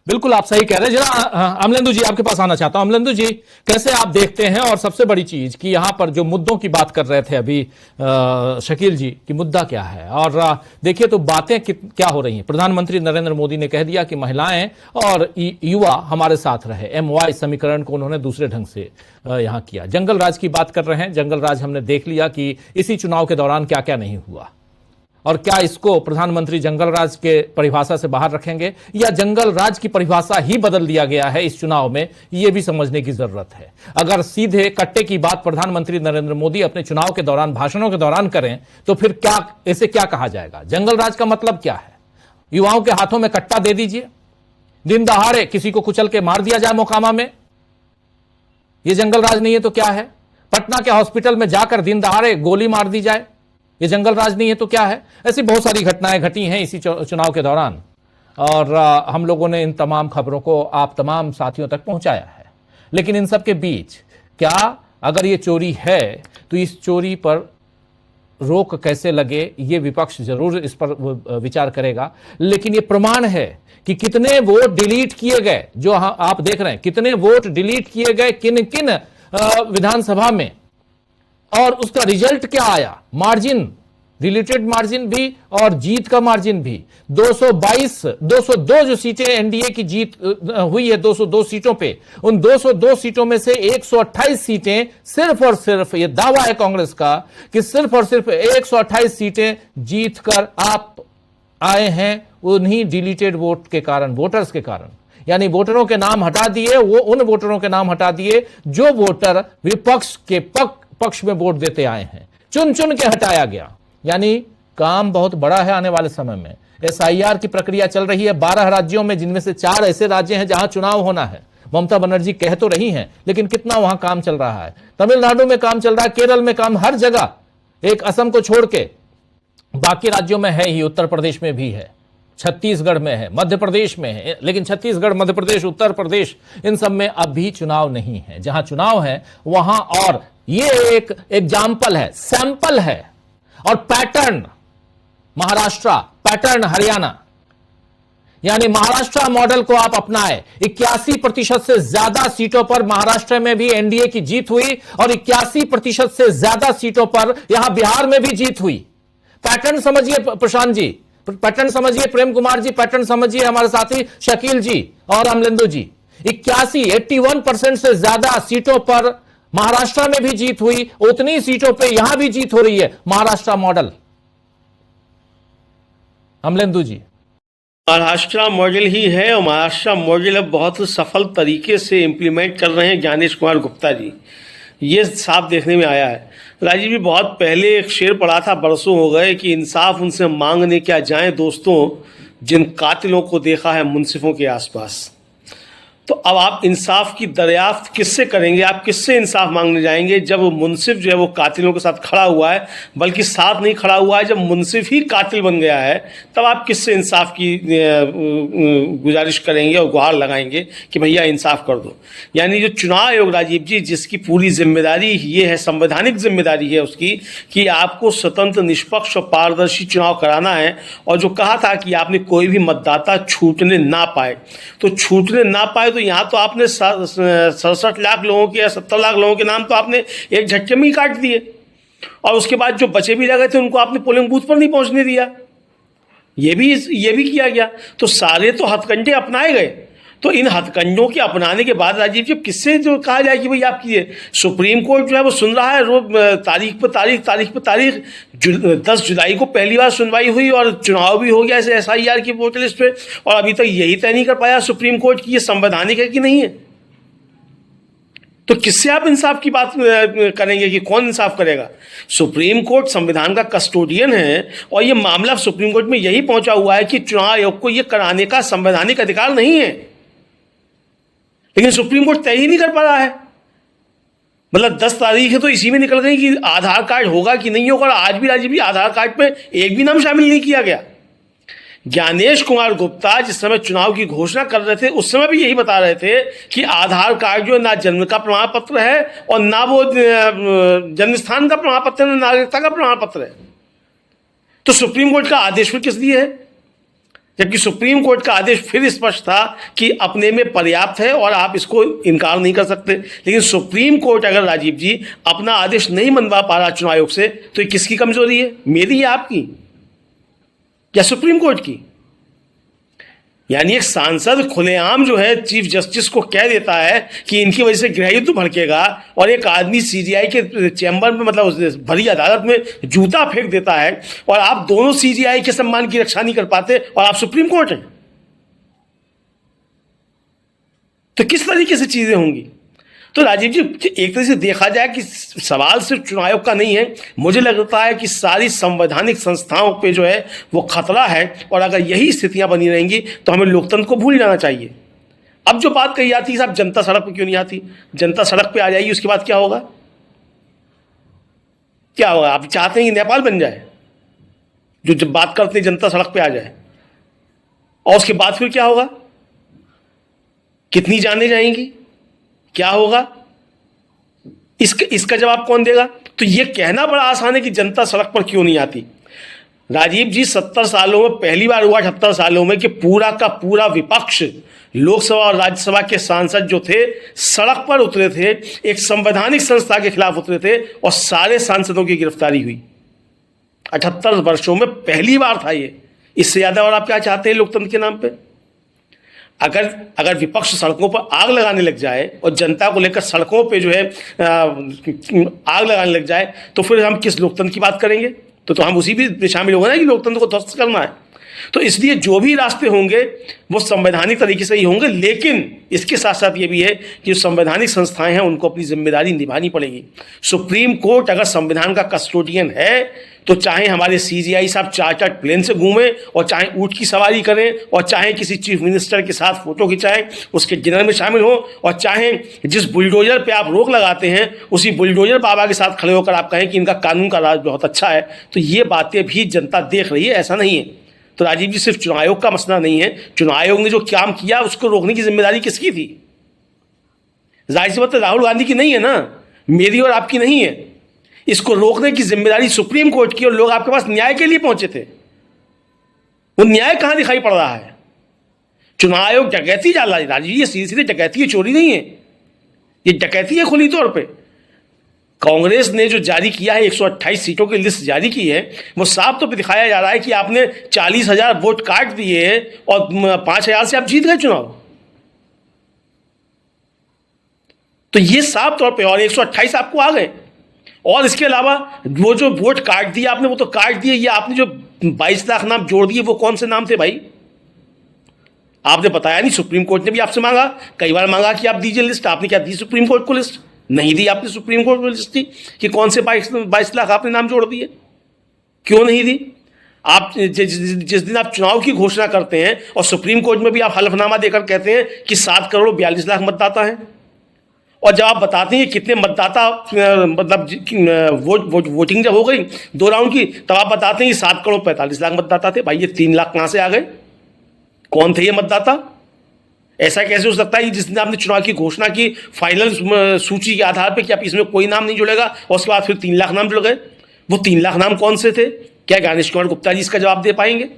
बिल्कुल आप सही कह रहे हैं। जरा अमलेंदु जी आपके पास आना चाहता हूं। अमलेंदु जी, कैसे आप देखते हैं, और सबसे बड़ी चीज कि यहां पर जो मुद्दों की बात कर रहे थे अभी शकील जी, कि मुद्दा क्या है, और देखिए तो बातें क्या हो रही हैं। प्रधानमंत्री नरेंद्र मोदी ने कह दिया कि महिलाएं और युवा हमारे साथ रहे। MY समीकरण को उन्होंने दूसरे ढंग से यहां किया। जंगल राज की बात कर रहे हैं। जंगल राज हमने देख लिया कि इसी चुनाव के दौरान क्या क्या नहीं हुआ, और क्या इसको प्रधानमंत्री जंगल राज के परिभाषा से बाहर रखेंगे, या जंगल राज की परिभाषा ही बदल दिया गया है इस चुनाव में, यह भी समझने की जरूरत है। अगर सीधे कट्टे की बात प्रधानमंत्री नरेंद्र मोदी अपने चुनाव के दौरान, भाषणों के दौरान करें, तो फिर क्या इसे क्या कहा जाएगा? जंगल राज का मतलब क्या है? युवाओं के हाथों में कट्टा दे दीजिए, दिन दहाड़े किसी को कुचल के मार दिया जाए मोकामा में, यह जंगल राज नहीं है तो क्या है? पटना के हॉस्पिटल में जाकर दिन दहाड़े गोली मार दी जाए, ये जंगल राज नहीं है तो क्या है? ऐसी बहुत सारी घटनाएं घटी हैं इसी चुनाव के दौरान, और हम लोगों ने इन तमाम खबरों को आप तमाम साथियों तक पहुंचाया है। लेकिन इन सब के बीच क्या अगर ये चोरी है तो इस चोरी पर रोक कैसे लगे, ये विपक्ष जरूर इस पर विचार करेगा। लेकिन ये प्रमाण है कि कितने वोट डिलीट किए गए, जो आप देख रहे हैं, कितने वोट डिलीट किए गए किन किन विधानसभा में, और उसका रिजल्ट क्या आया। मार्जिन, रिलेटेड मार्जिन भी और जीत का मार्जिन भी 202 जो सीटें एनडीए की जीत हुई है 202 सीटों पे, उन 202 सीटों में से 128 सीटें सिर्फ और सिर्फ, ये दावा है कांग्रेस का कि सिर्फ और सिर्फ 128 सीटें जीत कर आप आए हैं उन्हीं डिलीटेड वोट के कारण, वोटर्स के कारण। यानी वोटरों के नाम हटा दिए, वो उन वोटरों के नाम हटा दिए जो वोटर विपक्ष के पक्ष में वोट देते आए हैं, चुन चुन के हटाया गया। यानी काम बहुत बड़ा है आने वाले समय में। SIR की प्रक्रिया चल रही है 12 राज्यों में, जिनमें से 4 ऐसे राज्य हैं जहां चुनाव होना है। ममता बनर्जी कह तो रही हैं, लेकिन कितना वहां काम चल रहा है? तमिलनाडु में काम चल रहा है, केरल में काम, हर जगह, एक असम को छोड़ के बाकी राज्यों में है ही, उत्तर प्रदेश में भी है, छत्तीसगढ़ में है, मध्य प्रदेश में है। लेकिन छत्तीसगढ़, मध्य प्रदेश, उत्तर प्रदेश, इन सब में अभी चुनाव नहीं है। जहां चुनाव है वहां, और ये एक एग्जाम्पल है, सैंपल है, और पैटर्न महाराष्ट्र, पैटर्न हरियाणा। यानी महाराष्ट्र मॉडल को आप अपनाए। 81% से ज्यादा सीटों पर महाराष्ट्र में भी एनडीए की जीत हुई, और 81% से ज्यादा सीटों पर यहां बिहार में भी जीत हुई। पैटर्न समझिए प्रशांत जी, पैटर्न समझिए प्रेम कुमार जी, पैटर्न समझिए हमारे साथी शकील जी और अमलेंदु जी। 81% से ज्यादा सीटों पर महाराष्ट्र में भी जीत हुई, उतनी सीटों पे यहां भी जीत हो रही है। महाराष्ट्र मॉडल। अमलेंदु जी, महाराष्ट्र मॉडल ही है, और महाराष्ट्र मॉडल अब बहुत सफल तरीके से इंप्लीमेंट कर रहे हैं ज्ञानेश कुमार गुप्ता जी। ये साफ देखने में आया है। राजीव जी, बहुत पहले एक शेर पढ़ा था, बरसों हो गए, कि इंसाफ उनसे मांगने क्या जाएं दोस्तों, जिन कातिलों को देखा है मुंसिफों के आसपास। तो अब आप इंसाफ की दरियाफ्त किससे करेंगे? आप किससे इंसाफ मांगने जाएंगे जब मुंसिफ जो है वो कातिलों के साथ खड़ा हुआ है, बल्कि साथ नहीं खड़ा हुआ है, जब मुंसिफ ही कातिल बन गया है, तब आप किससे इंसाफ की गुजारिश करेंगे और गुहार लगाएंगे कि भैया इंसाफ कर दो? यानी जो चुनाव आयोग राजीव जी, जिसकी पूरी जिम्मेदारी ये है, संवैधानिक जिम्मेदारी है उसकी, कि आपको स्वतंत्र, निष्पक्ष और पारदर्शी चुनाव कराना है। और जो कहा था कि आपने कोई भी मतदाता छूटने ना पाए, तो छूटने ना पाए, तो यहाँ तो आपने 67 लाख लोगों के या 70 लाख लोगों के नाम तो आपने एक झटके में ही काट दिए, और उसके बाद जो बचे भी रह गए थे उनको आपने पोलिंग बूथ पर नहीं पहुंचने दिया। ये भी किया गया। तो सारे तो हथकंडे अपनाए गए। तो इन हथकंडों के अपनाने के बाद राजीव जी, किससे जो कहा जाए कि भाई आपकी सुप्रीम कोर्ट जो है वो सुन रहा है रोज तारीख पर तारीख। 10 जुलाई को पहली बार सुनवाई हुई, और चुनाव भी हो गया ऐसे SIR की वोटर लिस्ट पे, और अभी तक यही तय नहीं कर पाया सुप्रीम कोर्ट की ये संवैधानिक है कि नहीं है। तो किससे आप इंसाफ की बात करेंगे कि कौन इंसाफ करेगा? सुप्रीम कोर्ट संविधान का कस्टोडियन है, और ये मामला सुप्रीम कोर्ट में यही पहुंचा हुआ है कि चुनाव आयोग को ये कराने का संवैधानिक अधिकार नहीं है, लेकिन सुप्रीम कोर्ट तय ही नहीं कर पा रहा है। मतलब 10 तारीख है तो इसी में निकल गई कि आधार कार्ड होगा कि नहीं होगा, और आज भी राजीव जी आधार कार्ड पे एक भी नाम शामिल नहीं किया गया। ज्ञानेश कुमार गुप्ता जिस समय चुनाव की घोषणा कर रहे थे, उस समय भी यही बता रहे थे कि आधार कार्ड जो ना जन्म का प्रमाण पत्र है, और ना वो जन्म स्थान का प्रमाण पत्र, ना नागरिकता का प्रमाण पत्र है। तो सुप्रीम कोर्ट का आदेश फिर किस लिए है? जबकि सुप्रीम कोर्ट का आदेश फिर स्पष्ट था कि अपने में पर्याप्त है और आप इसको इनकार नहीं कर सकते। लेकिन सुप्रीम कोर्ट अगर राजीव जी अपना आदेश नहीं मनवा पा रहा चुनाव आयोग से, तो ये किसकी कमजोरी है? मेरी या आपकी या सुप्रीम कोर्ट की? यानी एक सांसद खुलेआम जो है चीफ जस्टिस को कह देता है कि इनकी वजह से गृह युद्ध भड़केगा, और एक आदमी सीजीआई के चैम्बर में, मतलब उस भरी अदालत में जूता फेंक देता है, और आप दोनों सीजीआई के सम्मान की रक्षा नहीं कर पाते और आप सुप्रीम कोर्ट हैं। तो किस तरीके से चीजें होंगी? तो राजीव जी एक तरह से देखा जाए कि सवाल सिर्फ चुनाव आयोग का नहीं है, मुझे लगता है कि सारी संवैधानिक संस्थाओं पे जो है वो खतरा है, और अगर यही स्थितियां बनी रहेंगी तो हमें लोकतंत्र को भूल जाना चाहिए। अब जो बात कही जाती है साहब जनता सड़क पे क्यों नहीं आती, जनता सड़क पे आ जाएगी, उसके बाद क्या होगा? क्या होगा? आप चाहते हैं कि नेपाल बन जाए, जो जब बात करते हैं जनता सड़क पे आ जाए, और उसके बाद फिर क्या होगा? कितनी जानें जाएंगी, क्या होगा? इसका जवाब कौन देगा? तो यह कहना बड़ा आसान है कि जनता सड़क पर क्यों नहीं आती। राजीव जी 70 सालों में पहली बार हुआ, 78 सालों में, कि पूरा का पूरा विपक्ष, लोकसभा और राज्यसभा के सांसद जो थे सड़क पर उतरे थे, एक संवैधानिक संस्था के खिलाफ उतरे थे, और सारे सांसदों की गिरफ्तारी हुई। 78 वर्षों में पहली बार था ये। इससे ज्यादा और आप क्या चाहते हैं लोकतंत्र के नाम पे? अगर विपक्ष सड़कों पर आग लगाने लग जाए और जनता को लेकर सड़कों पे जो है आग लगाने लग जाए, तो फिर हम किस लोकतंत्र की बात करेंगे? तो हम उसी भी शामिल होंगे ना कि लोकतंत्र को ध्वस्त करना है। तो इसलिए जो भी रास्ते होंगे वो संवैधानिक तरीके से ही होंगे, लेकिन इसके साथ साथ ये भी है कि जो संवैधानिक संस्थाएं हैं उनको अपनी जिम्मेदारी निभानी पड़ेगी। सुप्रीम कोर्ट अगर संविधान का कस्टोडियन है, तो चाहे हमारे सीजीआई साहब चार्टर्ड प्लेन से घूमें, और चाहे ऊँट की सवारी करें, और चाहे किसी चीफ मिनिस्टर के साथ फोटो खिंचाएं, उसके डिनर में शामिल हो, और चाहे जिस बुलडोजर पे आप रोक लगाते हैं उसी बुलडोजर बाबा के साथ खड़े होकर आप कहें कि इनका कानून का राज बहुत अच्छा है, तो ये बातें भी जनता देख रही है, ऐसा नहीं है। तो राजीव जी सिर्फ चुनाव आयोग का मसला नहीं है, चुनाव आयोग ने जो काम किया उसको रोकने की जिम्मेदारी किसकी थी? जाहिर सी बात है राहुल गांधी की नहीं है ना, मेरी और आपकी नहीं है। इसको रोकने की जिम्मेदारी सुप्रीम कोर्ट की, और लोग आपके पास न्याय के लिए पहुंचे थे। वो न्याय कहां दिखाई पड़ रहा है? चुनाव आयोग डकैती डाल रहा है राजीव जी, ये सीधी सीधी डकैती है, चोरी नहीं है, ये डकैती है खुली तौर पे। कांग्रेस ने जो जारी किया है 128 सीटों की लिस्ट जारी की है, वो साफ तौर पे दिखाया जा रहा है कि आपने 40,000 वोट काट दिए और 5,000 से आप जीत गए चुनाव। तो ये साफ तौर पे, और 128 आपको आ गए। और इसके अलावा वो जो वोट काट दिए आपने, वो तो काट दिए, ये आपने जो 22 लाख नाम जोड़ दिए, वो कौन से नाम थे भाई? आपने बताया नहीं। सुप्रीम कोर्ट ने भी आपसे मांगा, कई बार मांगा कि आप दीजिए लिस्ट, आपने क्या दी सुप्रीम कोर्ट को लिस्ट? नहीं दी आपने सुप्रीम कोर्ट को लिस्ट दी कि कौन से 22 लाख आपने नाम जोड़ दिए, क्यों नहीं दी? आप जिस दिन आप चुनाव की घोषणा करते हैं और सुप्रीम कोर्ट में भी आप हलफनामा देकर कहते हैं कि 7 करोड़ 42 लाख मतदाता हैं, और जब आप बताते हैं कितने मतदाता, मतलब वोटिंग जब हो गई 2 राउंड की, तब आप बताते हैं कि 7 करोड़ 45 लाख मतदाता थे। भाई ये 3 लाख कहां से आ गए? कौन थे ये मतदाता? ऐसा कैसे हो सकता है कि जिस दिन आपने चुनाव की घोषणा की फाइनल सूची के आधार पर कि आप इसमें कोई नाम नहीं जुड़ेगा, और उसके बाद फिर 3 लाख नाम जुड़ गए? वो 3 लाख नाम कौन से थे? क्या ज्ञानेश कुमार गुप्ता जी इसका जवाब दे पाएंगे?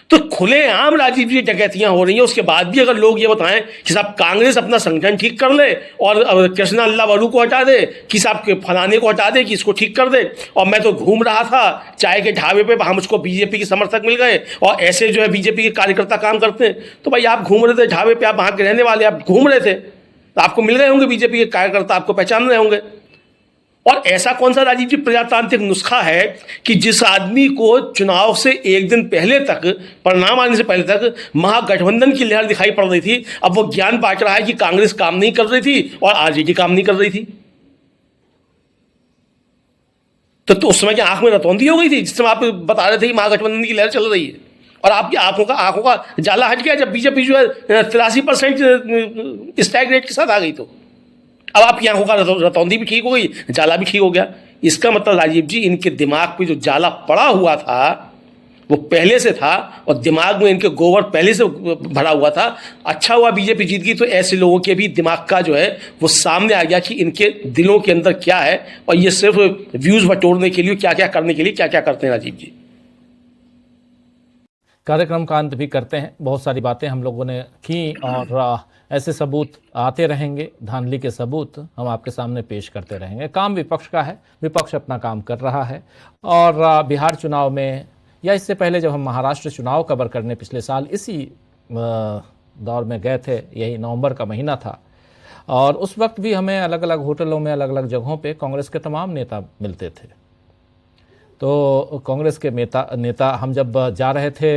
तो खुलेआम राजीव जी डकैतियां हो रही हैं, उसके बाद भी अगर लोग ये बताएं कि साहब कांग्रेस अपना संगठन ठीक कर ले और कृष्णा अल्लाह वरू को हटा दे, कि साहब फलाने को हटा दे, कि इसको ठीक कर दे, और मैं तो घूम रहा था चाय के ढाबे पे, वहां मुझको बीजेपी के समर्थक मिल गए, और ऐसे जो है बीजेपी के कार्यकर्ता काम करते हैं। तो भाई आप घूम रहे थे ढाबे पे, आप वहां के रहने वाले, आप घूम रहे थे, तो आपको मिल गए होंगे बीजेपी के कार्यकर्ता, आपको पहचान रहे होंगे। और ऐसा कौन सा राजीव जी प्रजातांत्रिक नुस्खा है कि जिस आदमी को चुनाव से एक दिन पहले तक, परिणाम आने से पहले तक महागठबंधन की लहर दिखाई पड़ रही थी, अब वो ज्ञान बांट रहा है कि कांग्रेस काम नहीं कर रही थी और आरजेडी काम नहीं कर रही थी? तो उस समय की आंख में रतौंधी हो गई थी जिस समय आप बता रहे थे कि महागठबंधन की लहर चल रही है, और आपकी आंखों का जाला हट गया जब बीजेपी जो है 83% स्ट्राइक रेट के साथ आ गई। तो अब आपकी आंखों का रतौंधी भी ठीक हो गई, जाला भी ठीक हो गया। इसका मतलब राजीव जी इनके दिमाग पे जो जाला पड़ा हुआ था वो पहले से था, और दिमाग में इनके गोबर पहले से भरा हुआ था। अच्छा हुआ बीजेपी जीत गई, तो ऐसे लोगों के भी दिमाग का जो है वो सामने आ गया कि इनके दिलों के अंदर क्या है, और ये सिर्फ व्यूज बटोरने के लिए क्या क्या करने के लिए क्या क्या करते हैं राजीव जी। कार्यक्रम का अंत भी करते हैं। बहुत सारी बातें हम लोगों ने की और ऐसे सबूत आते रहेंगे, धांधली के सबूत हम आपके सामने पेश करते रहेंगे। काम विपक्ष का है, विपक्ष अपना काम कर रहा है। और बिहार चुनाव में या इससे पहले जब हम महाराष्ट्र चुनाव कवर करने पिछले साल इसी दौर में गए थे, यही नवंबर का महीना था, और उस वक्त भी हमें अलग अलग होटलों में अलग अलग जगहों पे कांग्रेस के तमाम नेता मिलते थे। तो कांग्रेस के नेता हम जब जा रहे थे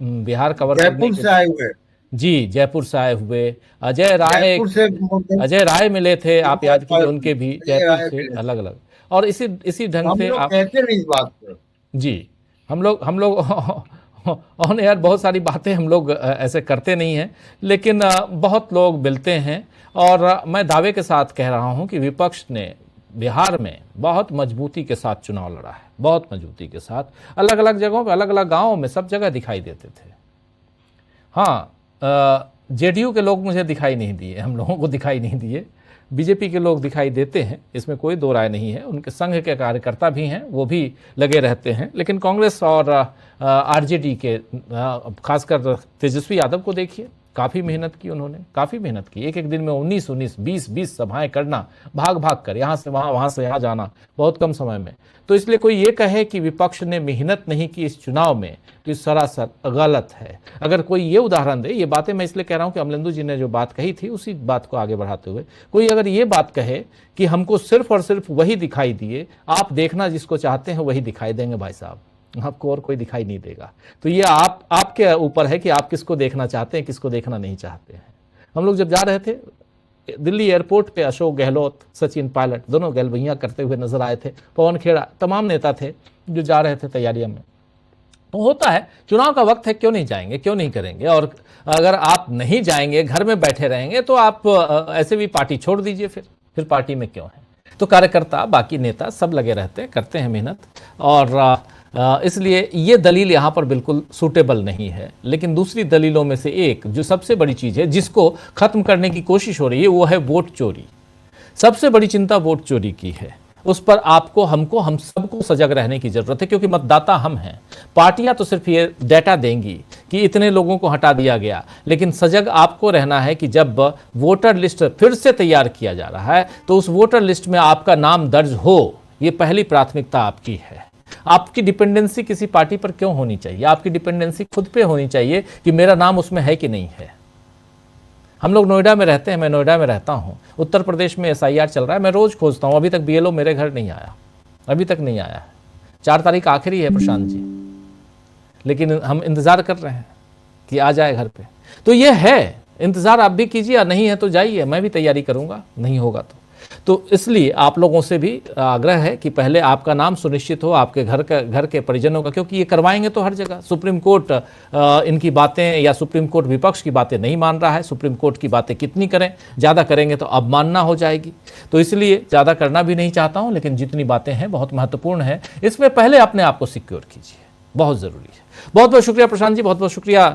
बिहार कवर करने जयपुर से आए हुए, जी, जयपुर से आए हुए अजय जयपुर राय मिले थे, आप याद कीजिए, उनके भी अजय जयपुर राय से मिले थे। अलग अलग। और इसी ढंग हम से लोग आप कहते नहीं इस बात पर। जी, हम लोग ऑन एयर बहुत सारी बातें हम लोग ऐसे करते नहीं हैं, लेकिन बहुत लोग मिलते हैं। और मैं दावे के साथ कह रहा हूं कि विपक्ष ने बिहार में बहुत मजबूती के साथ चुनाव लड़ा है, बहुत मजबूती के साथ, अलग अलग जगहों पे, अलग अलग गांवों में, सब जगह दिखाई देते थे। हाँ, जेडीयू के लोग मुझे दिखाई नहीं दिए, हम लोगों को दिखाई नहीं दिए। बीजेपी के लोग दिखाई देते हैं, इसमें कोई दो राय नहीं है। उनके संघ के कार्यकर्ता भी हैं, वो भी लगे रहते हैं। लेकिन कांग्रेस और आरजेडी के खासकर तेजस्वी यादव को देखिए, काफ़ी मेहनत की उन्होंने, काफ़ी मेहनत की। एक एक दिन में 19 20 सभाएं करना, भाग भाग कर, यहाँ से वहाँ से यहाँ जाना, बहुत कम समय में। तो इसलिए कोई ये कहे कि विपक्ष ने मेहनत नहीं की इस चुनाव में, तो ये सरासर गलत है। अगर कोई ये उदाहरण दे, ये बातें मैं इसलिए कह रहा हूँ कि अमलेंदु जी ने जो बात कही थी उसी बात को आगे बढ़ाते हुए, कोई अगर ये बात कहे कि हमको सिर्फ और सिर्फ वही दिखाई दिए, आप देखना जिसको चाहते हैं वही दिखाई देंगे भाई साहब, आपको और कोई दिखाई नहीं देगा। तो ये आपके ऊपर है कि आप किसको देखना चाहते हैं, किसको देखना नहीं चाहते हैं। हम लोग जब जा रहे थे दिल्ली एयरपोर्ट पे, अशोक गहलोत, सचिन पायलट दोनों गलबैयां करते हुए नजर आए थे, पवन खेड़ा, तमाम नेता थे जो जा रहे थे तैयारियों में। तो होता है, चुनाव का वक्त है, क्यों नहीं जाएंगे, क्यों नहीं करेंगे। और अगर आप नहीं जाएंगे, घर में बैठे रहेंगे, तो आप ऐसे भी पार्टी छोड़ दीजिए, फिर पार्टी में क्यों है। तो कार्यकर्ता, बाकी नेता सब लगे रहते हैं, करते हैं मेहनत। और इसलिए ये दलील यहाँ पर बिल्कुल सूटेबल नहीं है। लेकिन दूसरी दलीलों में से एक जो सबसे बड़ी चीज़ है, जिसको ख़त्म करने की कोशिश हो रही है, वो है वोट चोरी। सबसे बड़ी चिंता वोट चोरी की है। उस पर आपको, हमको, हम सबको सजग रहने की ज़रूरत है, क्योंकि मतदाता हम हैं। पार्टियां तो सिर्फ ये डाटा देंगी कि इतने लोगों को हटा दिया गया, लेकिन सजग आपको रहना है कि जब वोटर लिस्ट फिर से तैयार किया जा रहा है, तो उस वोटर लिस्ट में आपका नाम दर्ज हो। ये पहली प्राथमिकता आपकी है। आपकी डिपेंडेंसी किसी पार्टी पर क्यों होनी चाहिए? आपकी डिपेंडेंसी खुद पे होनी चाहिए कि मेरा नाम उसमें है कि नहीं है। हम लोग नोएडा में रहते हैं, मैं नोएडा में रहता हूं, उत्तर प्रदेश में SIR चल रहा है, मैं रोज खोजता हूं, अभी तक BLO मेरे घर नहीं आया, अभी तक नहीं आया है। 4 तारीख आखिरी है प्रशांत जी, लेकिन हम इंतजार कर रहे हैं कि आ जाए घर पे। तो ये है, इंतजार आप भी कीजिए, नहीं है तो जाइए, मैं भी तैयारी करूंगा, नहीं होगा तो इसलिए आप लोगों से भी आग्रह है कि पहले आपका नाम सुनिश्चित हो, आपके घर के परिजनों का, क्योंकि ये करवाएंगे तो हर जगह। सुप्रीम कोर्ट इनकी बातें, या सुप्रीम कोर्ट विपक्ष की बातें नहीं मान रहा है। सुप्रीम कोर्ट की बातें कितनी करें, ज़्यादा करेंगे तो अवमानना हो जाएगी। तो इसलिए ज़्यादा करना भी नहीं चाहता हूँ, लेकिन जितनी बातें हैं बहुत महत्वपूर्ण है, इसमें पहले अपने आप को सिक्योर कीजिए, बहुत ज़रूरी है। बहुत बहुत शुक्रिया प्रशांत जी, बहुत बहुत शुक्रिया